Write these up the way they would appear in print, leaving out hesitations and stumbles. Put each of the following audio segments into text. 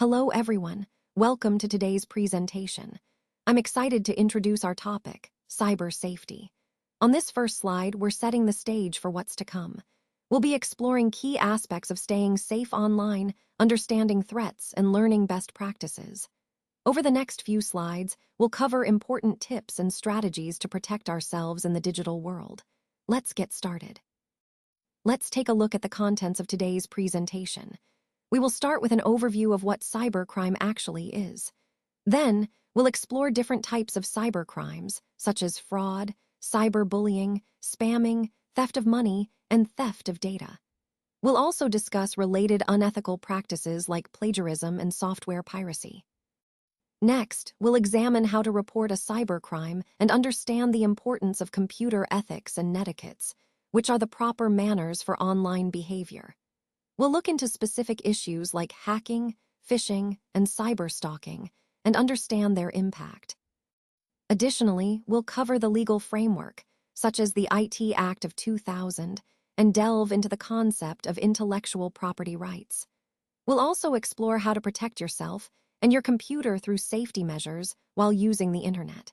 Hello everyone, welcome to today's presentation. I'm excited to introduce our topic, cyber safety. On this first slide, we're setting the stage for what's to come. We'll be exploring key aspects of staying safe online, understanding threats, and learning best practices. Over the next few slides, we'll cover important tips and strategies to protect ourselves in the digital world. Let's get started. Let's take a look at the contents of today's presentation. We will start with an overview of what cybercrime actually is. Then, we'll explore different types of cybercrimes, such as fraud, cyberbullying, spamming, theft of money, and theft of data. We'll also discuss related unethical practices like plagiarism and software piracy. Next, we'll examine how to report a cybercrime and understand the importance of computer ethics and netiquettes, which are the proper manners for online behavior. We'll look into specific issues like hacking, phishing, and cyberstalking, and understand their impact. Additionally, we'll cover the legal framework, such as the IT Act of 2000, and delve into the concept of intellectual property rights. We'll also explore how to protect yourself and your computer through safety measures while using the internet.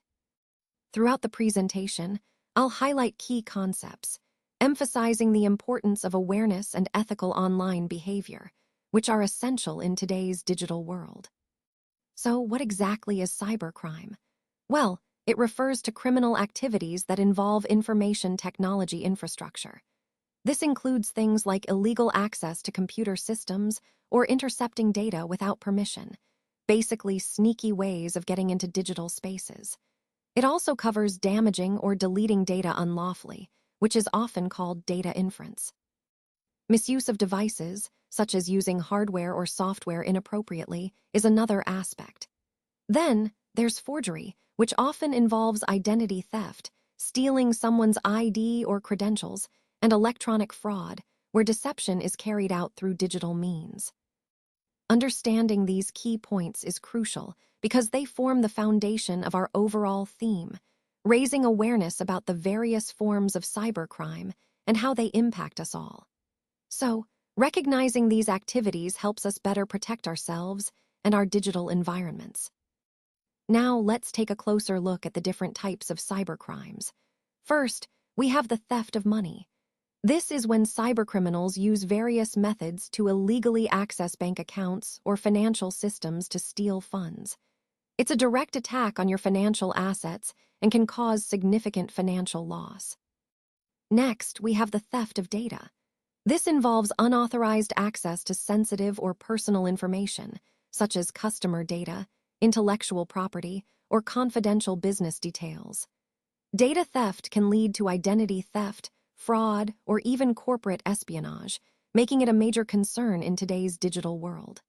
Throughout the presentation, I'll highlight key concepts, emphasizing the importance of awareness and ethical online behavior, which are essential in today's digital world. So, what exactly is cybercrime? Well, it refers to criminal activities that involve information technology infrastructure. This includes things like illegal access to computer systems or intercepting data without permission, basically sneaky ways of getting into digital spaces. It also covers damaging or deleting data unlawfully, which is often called data inference. Misuse of devices, such as using hardware or software inappropriately, is another aspect. Then, there's forgery, which often involves identity theft, stealing someone's ID or credentials, and electronic fraud, where deception is carried out through digital means. Understanding these key points is crucial because they form the foundation of our overall theme, raising awareness about the various forms of cybercrime and how they impact us all. So, recognizing these activities helps us better protect ourselves and our digital environments. Now, let's take a closer look at the different types of cybercrimes. First, we have the theft of money. This is when cybercriminals use various methods to illegally access bank accounts or financial systems to steal funds. It's a direct attack on your financial assets and can cause significant financial loss. Next, we have the theft of data. This involves unauthorized access to sensitive or personal information, such as customer data, intellectual property, or confidential business details. Data theft can lead to identity theft, fraud, or even corporate espionage, making it a major concern in today's digital world.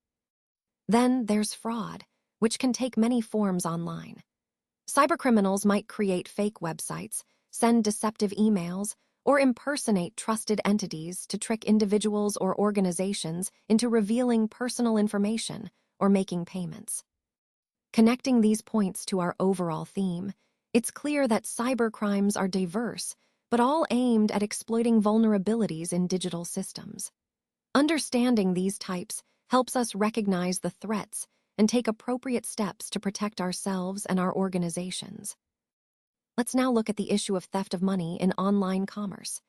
Then there's fraud, which can take many forms online. Cybercriminals might create fake websites, send deceptive emails, or impersonate trusted entities to trick individuals or organizations into revealing personal information or making payments. Connecting these points to our overall theme, it's clear that cybercrimes are diverse, but all aimed at exploiting vulnerabilities in digital systems. Understanding these types helps us recognize the threats and take appropriate steps to protect ourselves and our organizations. Let's now look at the issue of theft of money in online commerce.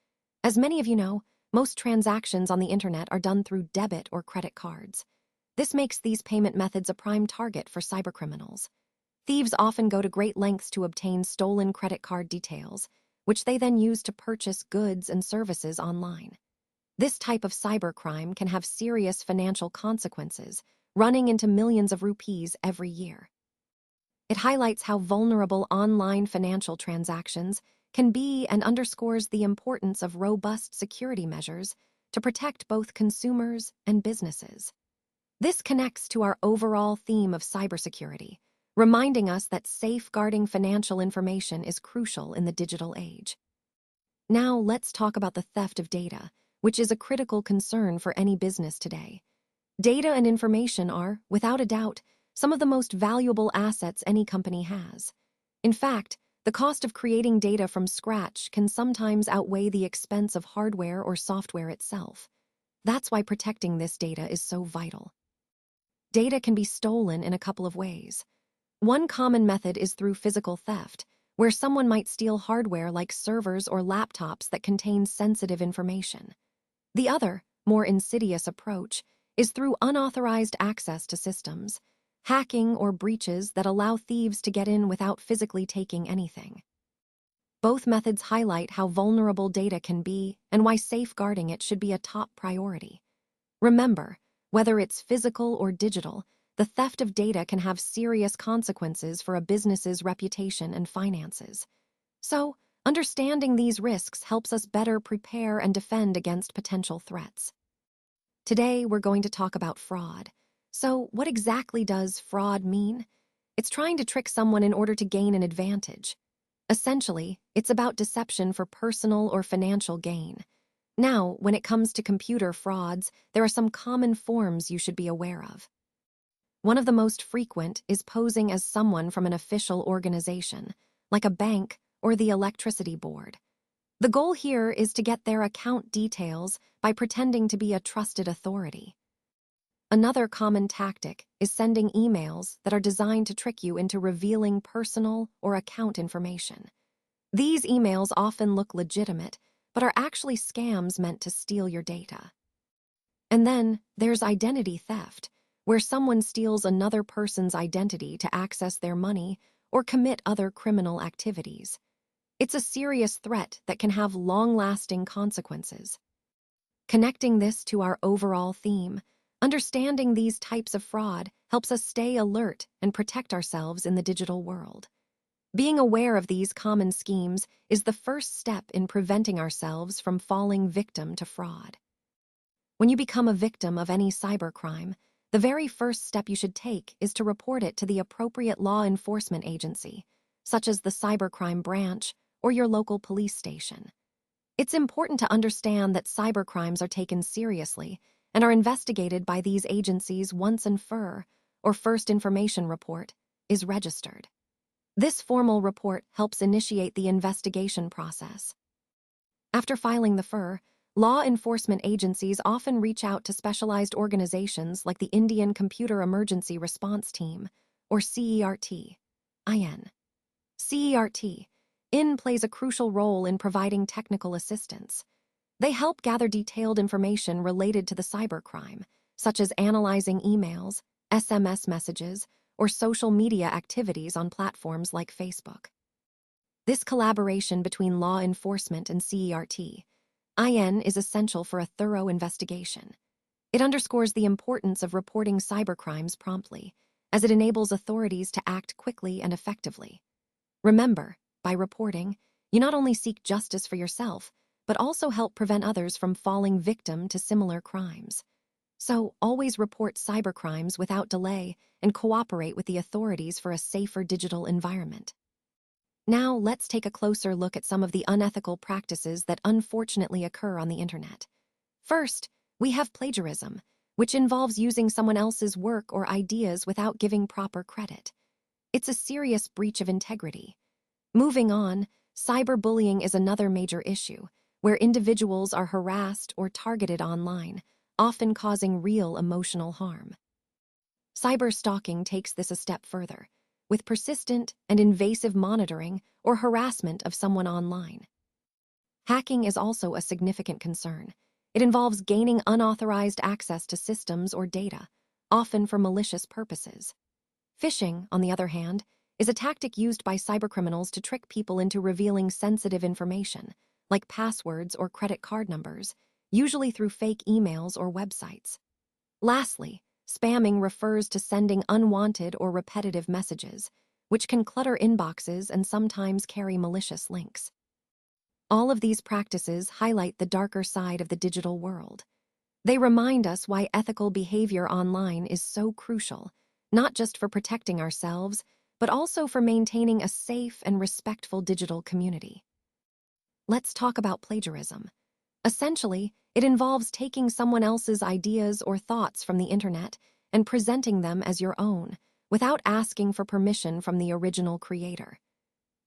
As many of you know, most transactions on the internet are done through debit or credit cards. This makes these payment methods a prime target for cybercriminals. Thieves often go to great lengths to obtain stolen credit card details, which they then use to purchase goods and services online. This type of cybercrime can have serious financial consequences, running into millions of rupees every year. It highlights how vulnerable online financial transactions can be and underscores the importance of robust security measures to protect both consumers and businesses. This connects to our overall theme of cybersecurity, reminding us that safeguarding financial information is crucial in the digital age. Now, let's talk about the theft of data, which is a critical concern for any business today. Data and information are, without a doubt, some of the most valuable assets any company has. In fact, the cost of creating data from scratch can sometimes outweigh the expense of hardware or software itself. That's why protecting this data is so vital. data can be stolen in a couple of ways. One common method is through physical theft, where someone might steal hardware like servers or laptops that contain sensitive information. The other, more insidious approach is through unauthorized access to systems, hacking or breaches that allow thieves to get in without physically taking anything. Both methods highlight how vulnerable data can be and why safeguarding it should be a top priority. Remember, whether it's physical or digital, the theft of data can have serious consequences for a business's reputation and finances. So, understanding these risks helps us better prepare and defend against potential threats. Today, we're going to talk about fraud. So, what exactly does fraud mean? It's trying to trick someone in order to gain an advantage. Essentially, it's about deception for personal or financial gain. Now, when it comes to computer frauds, there are some common forms you should be aware of. One of the most frequent is posing as someone from an official organization, like a bank or the electricity board. The goal here is to get their account details by pretending to be a trusted authority. Another common tactic is sending emails that are designed to trick you into revealing personal or account information. These emails often look legitimate, but are actually scams meant to steal your data. And then there's identity theft, where someone steals another person's identity to access their money or commit other criminal activities. It's a serious threat that can have long-lasting consequences. Connecting this to our overall theme, understanding these types of fraud helps us stay alert and protect ourselves in the digital world. Being aware of these common schemes is the first step in preventing ourselves from falling victim to fraud. When you become a victim of any cybercrime, the very first step you should take is to report it to the appropriate law enforcement agency, such as the cybercrime branch or your local police station. It's important to understand that cybercrimes are taken seriously and are investigated by these agencies once an FIR, or First Information Report, is registered. This formal report helps initiate the investigation process. After filing the FIR, law enforcement agencies often reach out to specialized organizations like the Indian Computer Emergency Response Team, or CERT. CERT plays a crucial role in providing technical assistance. They help gather detailed information related to the cybercrime, such as analyzing emails, SMS messages, or social media activities on platforms like Facebook. This collaboration between law enforcement and CERT is essential for a thorough investigation. It underscores the importance of reporting cybercrimes promptly, as it enables authorities to act quickly and effectively. Remember, by reporting, you not only seek justice for yourself, but also help prevent others from falling victim to similar crimes. So, always report cybercrimes without delay and cooperate with the authorities for a safer digital environment. Now, let's take a closer look at some of the unethical practices that unfortunately occur on the internet. First, we have plagiarism, which involves using someone else's work or ideas without giving proper credit. It's a serious breach of integrity. Moving on, cyberbullying is another major issue, where individuals are harassed or targeted online, often causing real emotional harm. Cyberstalking takes this a step further, with persistent and invasive monitoring or harassment of someone online. Hacking is also a significant concern. It involves gaining unauthorized access to systems or data, often for malicious purposes. Phishing, on the other hand, is a tactic used by cybercriminals to trick people into revealing sensitive information, like passwords or credit card numbers, usually through fake emails or websites. Lastly, spamming refers to sending unwanted or repetitive messages, which can clutter inboxes and sometimes carry malicious links. All of these practices highlight the darker side of the digital world. They remind us why ethical behavior online is so crucial, not just for protecting ourselves, but also for maintaining a safe and respectful digital community. Let's talk about plagiarism. Essentially, it involves taking someone else's ideas or thoughts from the internet and presenting them as your own, without asking for permission from the original creator.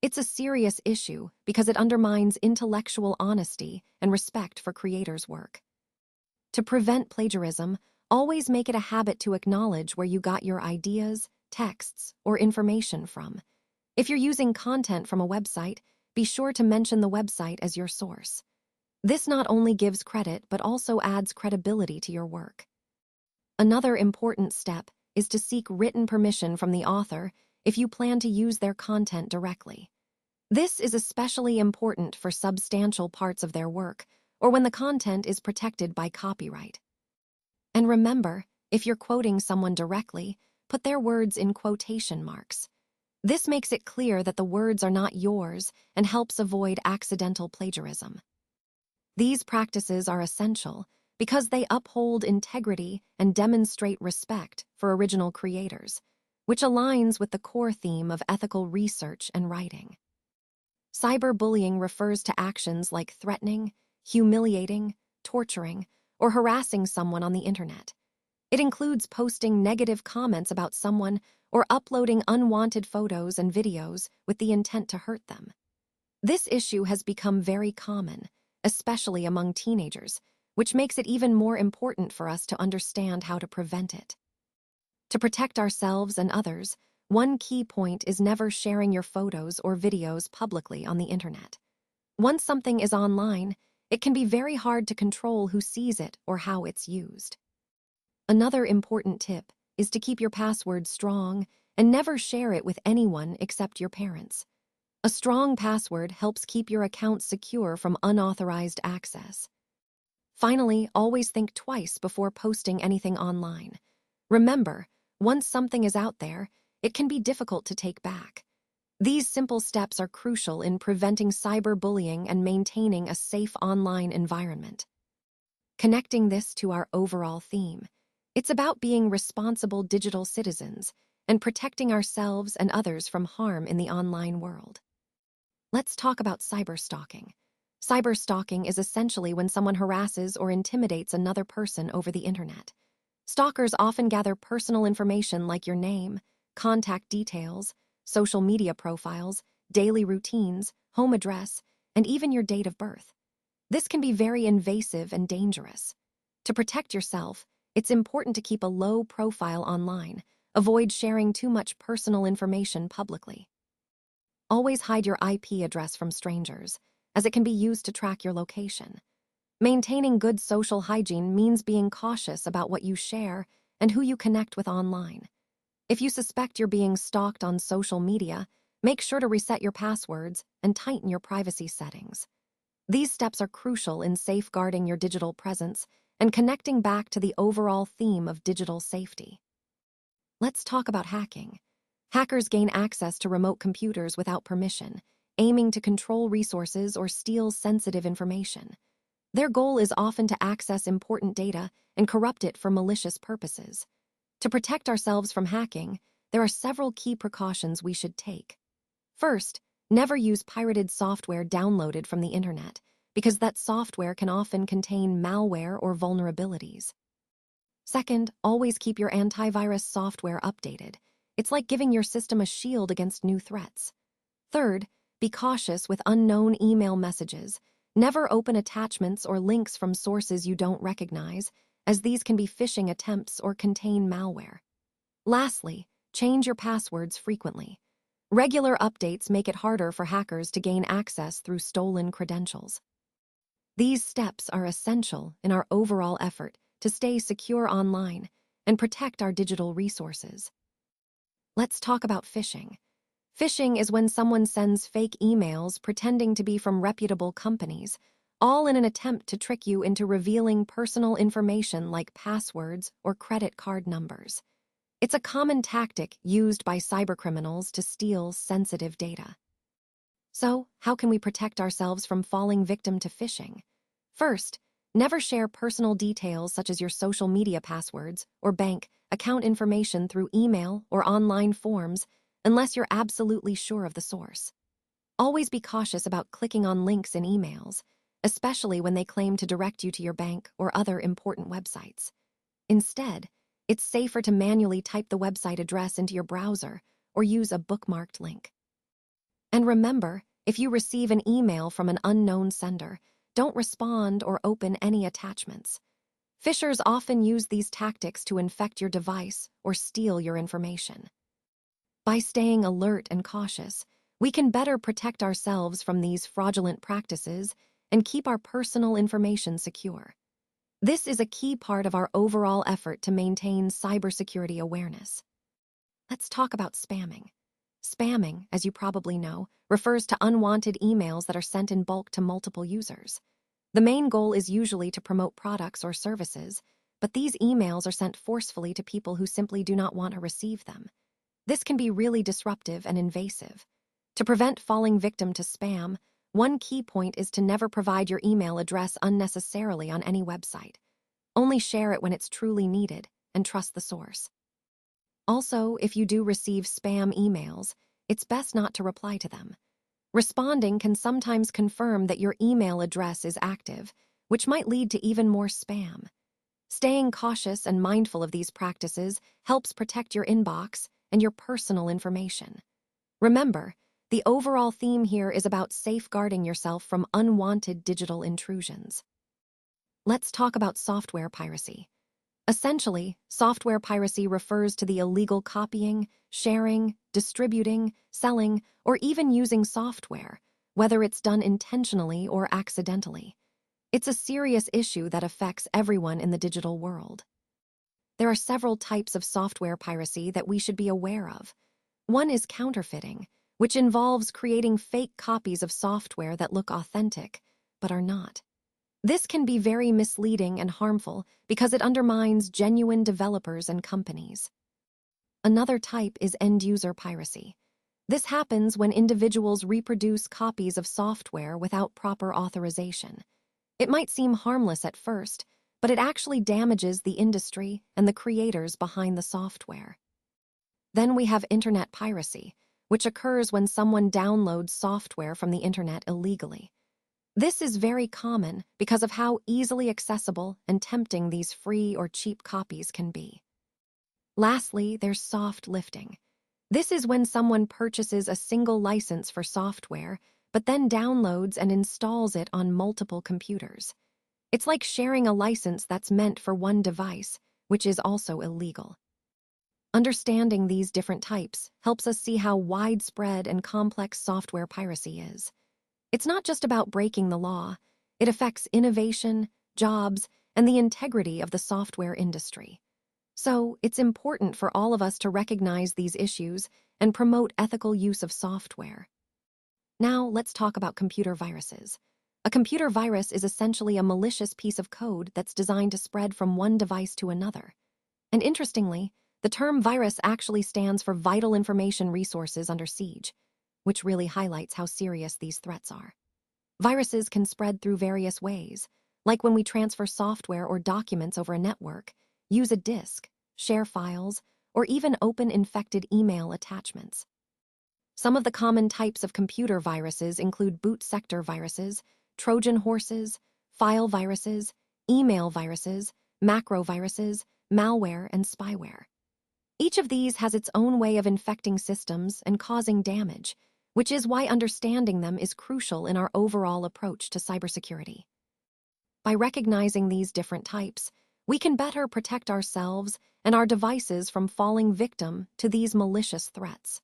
It's a serious issue because it undermines intellectual honesty and respect for creators' work. To prevent plagiarism, Always make it a habit to acknowledge where you got your ideas, texts, or information from. If you're using content from a website, be sure to mention the website as your source. This not only gives credit, but also adds credibility to your work. Another important step is to seek written permission from the author if you plan to use their content directly. This is especially important for substantial parts of their work or when the content is protected by copyright. And remember, if you're quoting someone directly, put their words in quotation marks. This makes it clear that the words are not yours and helps avoid accidental plagiarism. These practices are essential because they uphold integrity and demonstrate respect for original creators, which aligns with the core theme of ethical research and writing. Cyberbullying refers to actions like threatening, humiliating, torturing, or harassing someone on the internet. It includes posting negative comments about someone or uploading unwanted photos and videos with the intent to hurt them. This issue has become very common, especially among teenagers, which makes it even more important for us to understand how to prevent it. To protect ourselves and others, one key point is never sharing your photos or videos publicly on the internet. Once something is online, it can be very hard to control who sees it or how it's used. Another important tip is to keep your password strong and never share it with anyone except your parents. A strong password helps keep your account secure from unauthorized access. Finally, always think twice before posting anything online. Remember, once something is out there, it can be difficult to take back. These simple steps are crucial in preventing cyberbullying and maintaining a safe online environment. Connecting this to our overall theme, it's about being responsible digital citizens and protecting ourselves and others from harm in the online world. Let's talk about cyberstalking. Cyberstalking is essentially when someone harasses or intimidates another person over the internet. Stalkers often gather personal information like your name, contact details, social media profiles, daily routines, home address, and even your date of birth. This can be very invasive and dangerous. To protect yourself, it's important to keep a low profile online. Avoid sharing too much personal information publicly. Always hide your IP address from strangers, as it can be used to track your location. Maintaining good social hygiene means being cautious about what you share and who you connect with online. If you suspect you're being stalked on social media, make sure to reset your passwords and tighten your privacy settings. These steps are crucial in safeguarding your digital presence and connecting back to the overall theme of digital safety. Let's talk about hacking. Hackers gain access to remote computers without permission, aiming to control resources or steal sensitive information. Their goal is often to access important data and corrupt it for malicious purposes. To protect ourselves from hacking, there are several key precautions we should take. First, never use pirated software downloaded from the internet, because that software can often contain malware or vulnerabilities. Second, always keep your antivirus software updated. It's like giving your system a shield against new threats. Third, be cautious with unknown email messages. Never open attachments or links from sources you don't recognize, as these can be phishing attempts or contain malware. Lastly, change your passwords frequently. Regular updates make it harder for hackers to gain access through stolen credentials. These steps are essential in our overall effort to stay secure online and protect our digital resources. Let's talk about phishing. Phishing is when someone sends fake emails pretending to be from reputable companies, all in an attempt to trick you into revealing personal information like passwords or credit card numbers. It's a common tactic used by cybercriminals to steal sensitive data. So, how can we protect ourselves from falling victim to phishing? First, never share personal details such as your social media passwords or bank account information through email or online forms unless you're absolutely sure of the source. Always be cautious about clicking on links in emails, especially when they claim to direct you to your bank or other important websites. Instead, it's safer to manually type the website address into your browser or use a bookmarked link. And remember, if you receive an email from an unknown sender, don't respond or open any attachments. Phishers often use these tactics to infect your device or steal your information. By staying alert and cautious, we can better protect ourselves from these fraudulent practices and keep our personal information secure. This is a key part of our overall effort to maintain cybersecurity awareness. Let's talk about spamming. Spamming, as you probably know, refers to unwanted emails that are sent in bulk to multiple users. The main goal is usually to promote products or services, but these emails are sent forcefully to people who simply do not want to receive them. This can be really disruptive and invasive. To prevent falling victim to spam, one key point is to never provide your email address unnecessarily on any website. Only share it when it's truly needed, and trust the source. Also, if you do receive spam emails, it's best not to reply to them. Responding can sometimes confirm that your email address is active, which might lead to even more spam. Staying cautious and mindful of these practices helps protect your inbox and your personal information. Remember, the overall theme here is about safeguarding yourself from unwanted digital intrusions. Let's talk about software piracy. Essentially, software piracy refers to the illegal copying, sharing, distributing, selling, or even using software, whether it's done intentionally or accidentally. It's a serious issue that affects everyone in the digital world. There are several types of software piracy that we should be aware of. One is counterfeiting, which involves creating fake copies of software that look authentic, but are not. This can be very misleading and harmful because it undermines genuine developers and companies. Another type is end-user piracy. This happens when individuals reproduce copies of software without proper authorization. It might seem harmless at first, but it actually damages the industry and the creators behind the software. Then we have internet piracy, which occurs when someone downloads software from the internet illegally. This is very common because of how easily accessible and tempting these free or cheap copies can be. Lastly, there's soft lifting. This is when someone purchases a single license for software, but then downloads and installs it on multiple computers. It's like sharing a license that's meant for one device, which is also illegal. Understanding these different types helps us see how widespread and complex software piracy is. It's not just about breaking the law. It affects innovation, jobs, and the integrity of the software industry. So, it's important for all of us to recognize these issues and promote ethical use of software. Now, let's talk about computer viruses. A computer virus is essentially a malicious piece of code that's designed to spread from one device to another. And interestingly, the term virus actually stands for Vital Information Resources Under Siege, which really highlights how serious these threats are. Viruses can spread through various ways, like when we transfer software or documents over a network, use a disk, share files, or even open infected email attachments. Some of the common types of computer viruses include boot sector viruses, Trojan horses, file viruses, email viruses, macro viruses, malware, and spyware. Each of these has its own way of infecting systems and causing damage, which is why understanding them is crucial in our overall approach to cybersecurity. By recognizing these different types, we can better protect ourselves and our devices from falling victim to these malicious threats.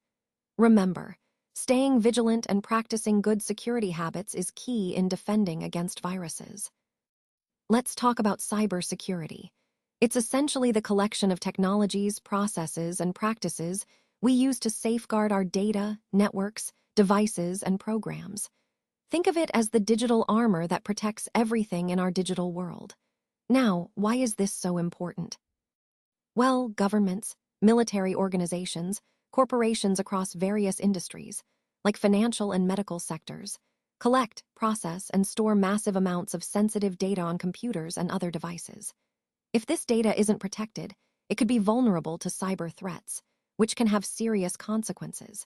Remember, staying vigilant and practicing good security habits is key in defending against viruses. Let's talk about cybersecurity. It's essentially the collection of technologies, processes, and practices we use to safeguard our data, networks, devices, and programs. Think of it as the digital armor that protects everything in our digital world. Now, why is this so important? Well, governments, military organizations, corporations across various industries, like financial and medical sectors, collect, process, and store massive amounts of sensitive data on computers and other devices. If this data isn't protected, it could be vulnerable to cyber threats, which can have serious consequences.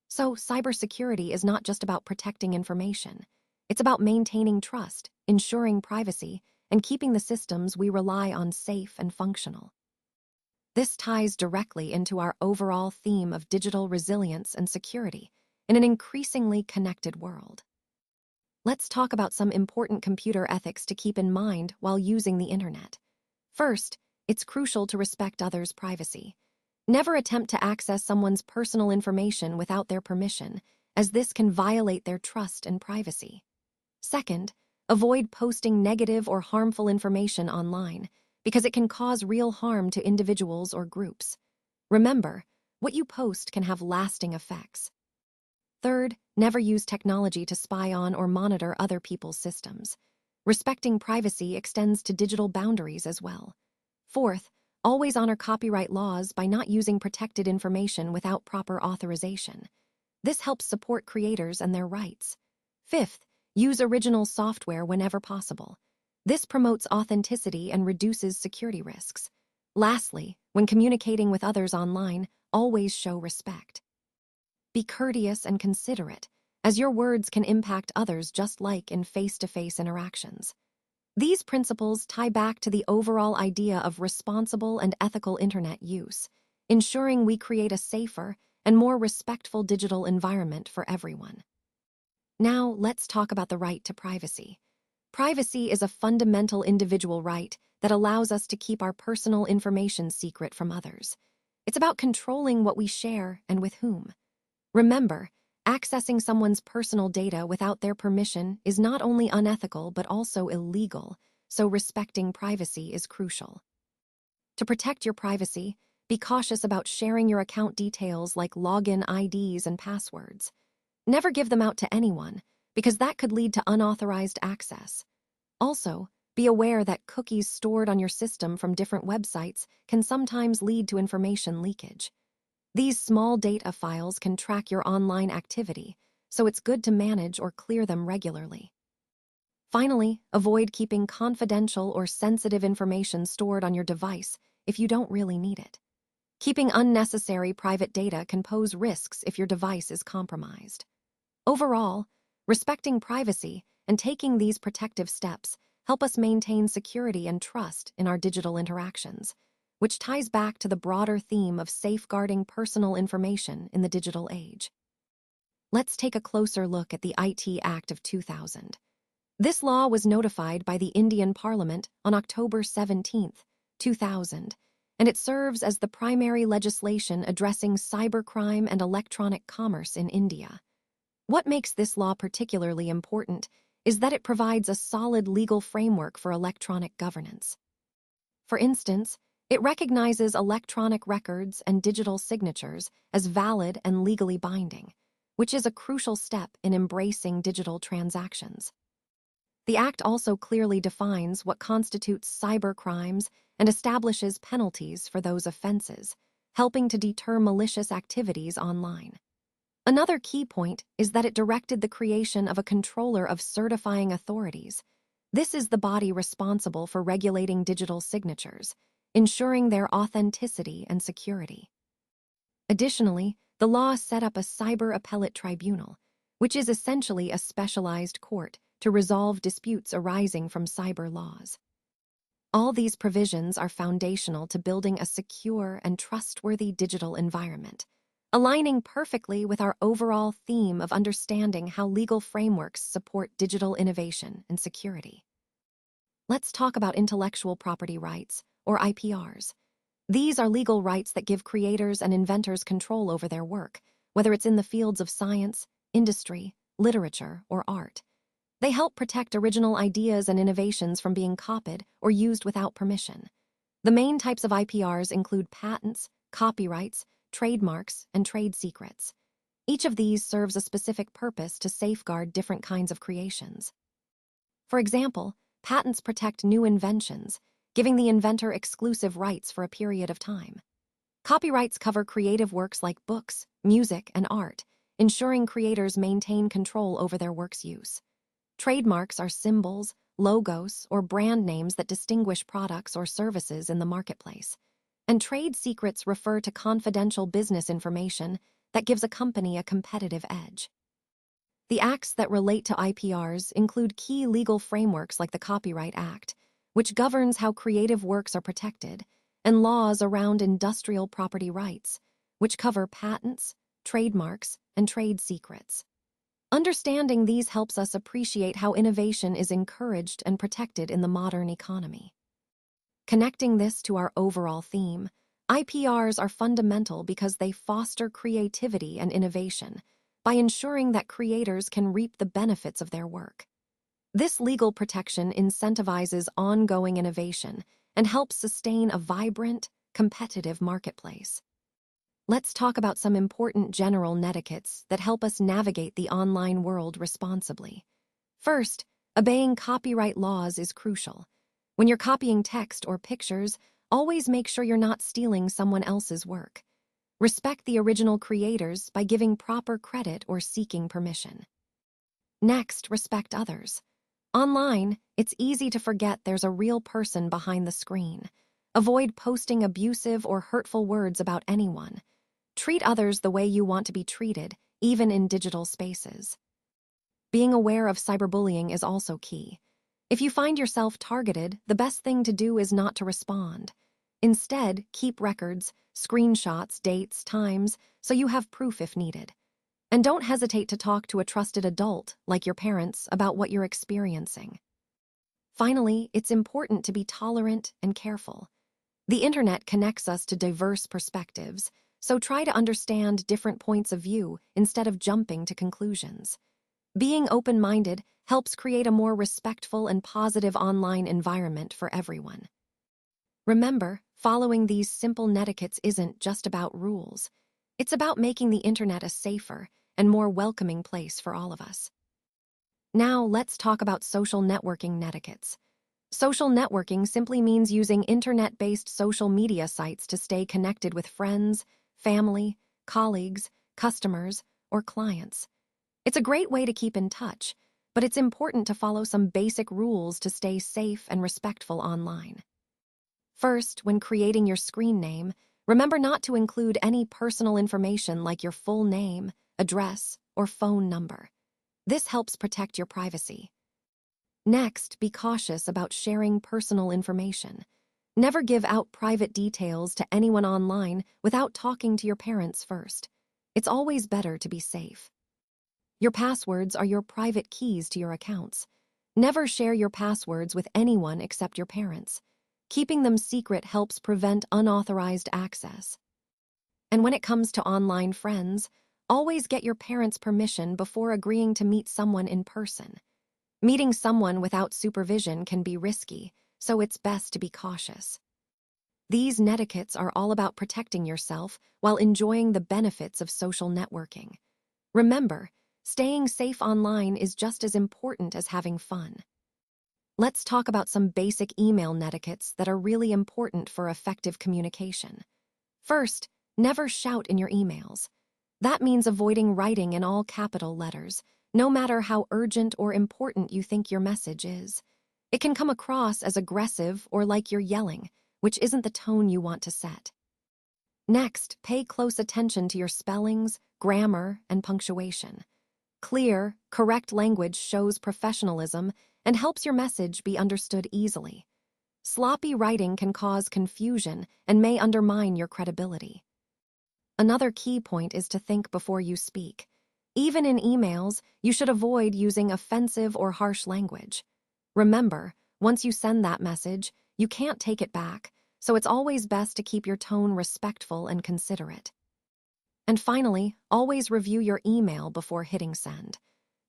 So, cybersecurity is not just about protecting information. It's about maintaining trust, ensuring privacy, and keeping the systems we rely on safe and functional. This ties directly into our overall theme of digital resilience and security in an increasingly connected world. Let's talk about some important computer ethics to keep in mind while using the internet. First, it's crucial to respect others' privacy. Never attempt to access someone's personal information without their permission, as this can violate their trust and privacy. Second, avoid posting negative or harmful information online, because it can cause real harm to individuals or groups. Remember, what you post can have lasting effects. Third, never use technology to spy on or monitor other people's systems. Respecting privacy extends to digital boundaries as well. Fourth, always honor copyright laws by not using protected information without proper authorization. This helps support creators and their rights. Fifth, use original software whenever possible. This promotes authenticity and reduces security risks. Lastly, when communicating with others online, always show respect. Be courteous and considerate, as your words can impact others just like in face-to-face interactions. These principles tie back to the overall idea of responsible and ethical internet use, ensuring we create a safer and more respectful digital environment for everyone. Now, let's talk about the right to privacy. Privacy is a fundamental individual right that allows us to keep our personal information secret from others. It's about controlling what we share and with whom. Remember, accessing someone's personal data without their permission is not only unethical but also illegal, so respecting privacy is crucial. To protect your privacy, be cautious about sharing your account details like login IDs and passwords. Never give them out to anyone, because that could lead to unauthorized access. Also, be aware that cookies stored on your system from different websites can sometimes lead to information leakage. These small data files can track your online activity, so it's good to manage or clear them regularly. Finally, avoid keeping confidential or sensitive information stored on your device if you don't really need it. Keeping unnecessary private data can pose risks if your device is compromised. Overall, respecting privacy and taking these protective steps help us maintain security and trust in our digital interactions, which ties back to the broader theme of safeguarding personal information in the digital age. Let's take a closer look at the IT Act of 2000. This law was notified by the Indian Parliament on October 17, 2000, and it serves as the primary legislation addressing cybercrime and electronic commerce in India. What makes this law particularly important is that it provides a solid legal framework for electronic governance. For instance, it recognizes electronic records and digital signatures as valid and legally binding, which is a crucial step in embracing digital transactions. The Act also clearly defines what constitutes cybercrimes and establishes penalties for those offenses, helping to deter malicious activities online. Another key point is that it directed the creation of a controller of certifying authorities. This is the body responsible for regulating digital signatures, ensuring their authenticity and security. Additionally, the law set up a cyber appellate tribunal, which is essentially a specialized court to resolve disputes arising from cyber laws. All these provisions are foundational to building a secure and trustworthy digital environment, aligning perfectly with our overall theme of understanding how legal frameworks support digital innovation and security. Let's talk about intellectual property rights, or IPRs. These are legal rights that give creators and inventors control over their work, whether it's in the fields of science, industry, literature, or art. They help protect original ideas and innovations from being copied or used without permission. The main types of IPRs include patents, copyrights, trademarks, and trade secrets. Each of these serves a specific purpose to safeguard different kinds of creations. For example, patents protect new inventions, giving the inventor exclusive rights for a period of time. Copyrights cover creative works like books, music, and art, ensuring creators maintain control over their work's use. Trademarks are symbols, logos, or brand names that distinguish products or services in the marketplace. And trade secrets refer to confidential business information that gives a company a competitive edge. The acts that relate to IPRs include key legal frameworks like the Copyright Act, which governs how creative works are protected, and laws around industrial property rights, which cover patents, trademarks, and trade secrets. Understanding these helps us appreciate how innovation is encouraged and protected in the modern economy. Connecting this to our overall theme, IPRs are fundamental because they foster creativity and innovation by ensuring that creators can reap the benefits of their work. This legal protection incentivizes ongoing innovation and helps sustain a vibrant, competitive marketplace. Let's talk about some important general netiquettes that help us navigate the online world responsibly. First, obeying copyright laws is crucial. When you're copying text or pictures, always make sure you're not stealing someone else's work. Respect the original creators by giving proper credit or seeking permission. Next, respect others. Online, it's easy to forget there's a real person behind the screen. Avoid posting abusive or hurtful words about anyone. Treat others the way you want to be treated, even in digital spaces. Being aware of cyberbullying is also key. If you find yourself targeted, the best thing to do is not to respond. Instead, keep records, screenshots, dates, times, so you have proof if needed. And don't hesitate to talk to a trusted adult, like your parents, about what you're experiencing. Finally, it's important to be tolerant and careful. The internet connects us to diverse perspectives, so try to understand different points of view instead of jumping to conclusions. Being open-minded helps create a more respectful and positive online environment for everyone. Remember, following these simple netiquettes isn't just about rules. It's about making the internet a safer and more welcoming place for all of us. Now, let's talk about social networking netiquettes. Social networking simply means using internet-based social media sites to stay connected with friends, family, colleagues, customers, or clients. It's a great way to keep in touch, but it's important to follow some basic rules to stay safe and respectful online. First, when creating your screen name, remember not to include any personal information like your full name, address, or phone number. This helps protect your privacy. Next, be cautious about sharing personal information. Never give out private details to anyone online without talking to your parents first. It's always better to be safe. Your passwords are your private keys to your accounts. Never share your passwords with anyone except your parents. Keeping them secret helps prevent unauthorized access. And when it comes to online friends, always get your parents' permission before agreeing to meet someone in person. Meeting someone without supervision can be risky, so it's best to be cautious. These netiquettes are all about protecting yourself while enjoying the benefits of social networking. Remember, staying safe online is just as important as having fun. Let's talk about some basic email netiquettes that are really important for effective communication. First, never shout in your emails. That means avoiding writing in all capital letters, no matter how urgent or important you think your message is. It can come across as aggressive or like you're yelling, which isn't the tone you want to set. Next, pay close attention to your spellings, grammar, and punctuation. Clear, correct language shows professionalism and helps your message be understood easily. Sloppy writing can cause confusion and may undermine your credibility. Another key point is to think before you speak. Even in emails, you should avoid using offensive or harsh language. Remember, once you send that message, you can't take it back, so it's always best to keep your tone respectful and considerate. And finally, always review your email before hitting send.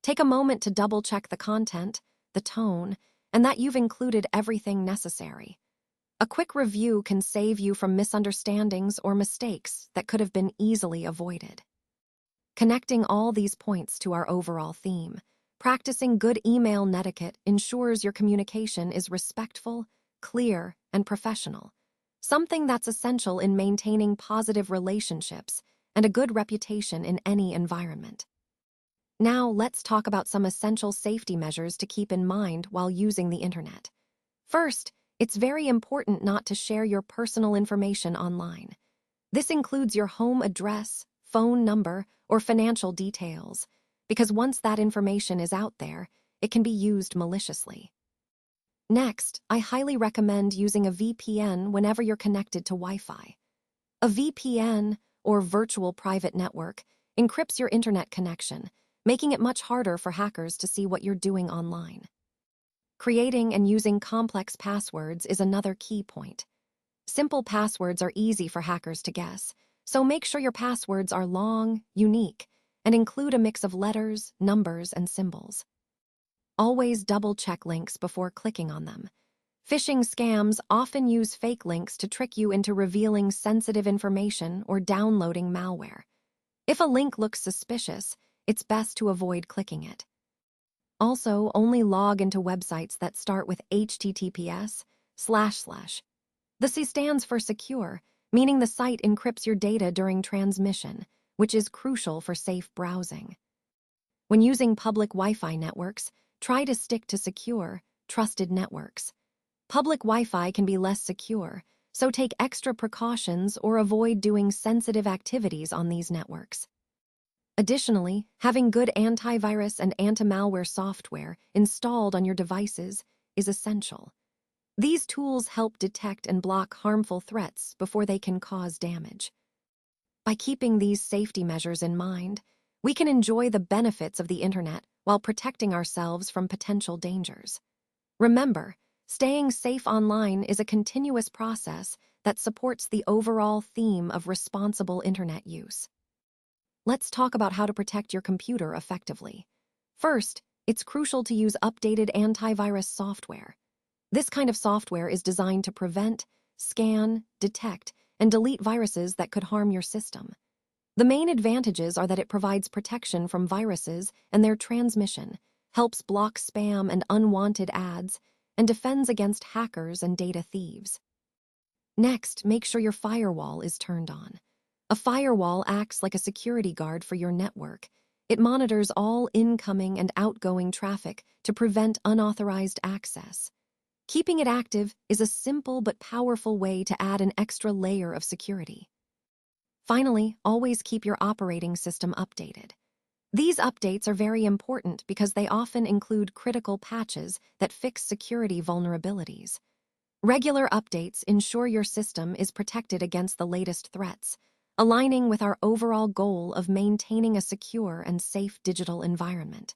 Take a moment to double-check the content, the tone, and that you've included everything necessary. A quick review can save you from misunderstandings or mistakes that could have been easily avoided. Connecting all these points to our overall theme, practicing good email netiquette ensures your communication is respectful, clear, and professional, something that's essential in maintaining positive relationships and a good reputation in any environment. Now, let's talk about some essential safety measures to keep in mind while using the internet. First, it's very important not to share your personal information online. This includes your home address, phone number, or financial details, because once that information is out there, it can be used maliciously. Next, I highly recommend using a VPN whenever you're connected to Wi-Fi. A VPN, or virtual private network, encrypts your internet connection, making it much harder for hackers to see what you're doing online. Creating and using complex passwords is another key point. Simple passwords are easy for hackers to guess, so make sure your passwords are long, unique, and include a mix of letters, numbers, and symbols. Always double-check links before clicking on them. Phishing scams often use fake links to trick you into revealing sensitive information or downloading malware. If a link looks suspicious, it's best to avoid clicking it. Also, only log into websites that start with https://. The C stands for secure, meaning the site encrypts your data during transmission, which is crucial for safe browsing. When using public Wi-Fi networks, try to stick to secure, trusted networks. Public Wi-Fi can be less secure, so take extra precautions or avoid doing sensitive activities on these networks. Additionally, having good antivirus and anti-malware software installed on your devices is essential. These tools help detect and block harmful threats before they can cause damage. By keeping these safety measures in mind, we can enjoy the benefits of the internet while protecting ourselves from potential dangers. Remember, staying safe online is a continuous process that supports the overall theme of responsible internet use. Let's talk about how to protect your computer effectively. First, it's crucial to use updated antivirus software. This kind of software is designed to prevent, scan, detect, and delete viruses that could harm your system. The main advantages are that it provides protection from viruses and their transmission, helps block spam and unwanted ads, and defends against hackers and data thieves. Next, make sure your firewall is turned on. A firewall acts like a security guard for your network. It monitors all incoming and outgoing traffic to prevent unauthorized access. Keeping it active is a simple but powerful way to add an extra layer of security. Finally, always keep your operating system updated. These updates are very important because they often include critical patches that fix security vulnerabilities. Regular updates ensure your system is protected against the latest threats, aligning with our overall goal of maintaining a secure and safe digital environment.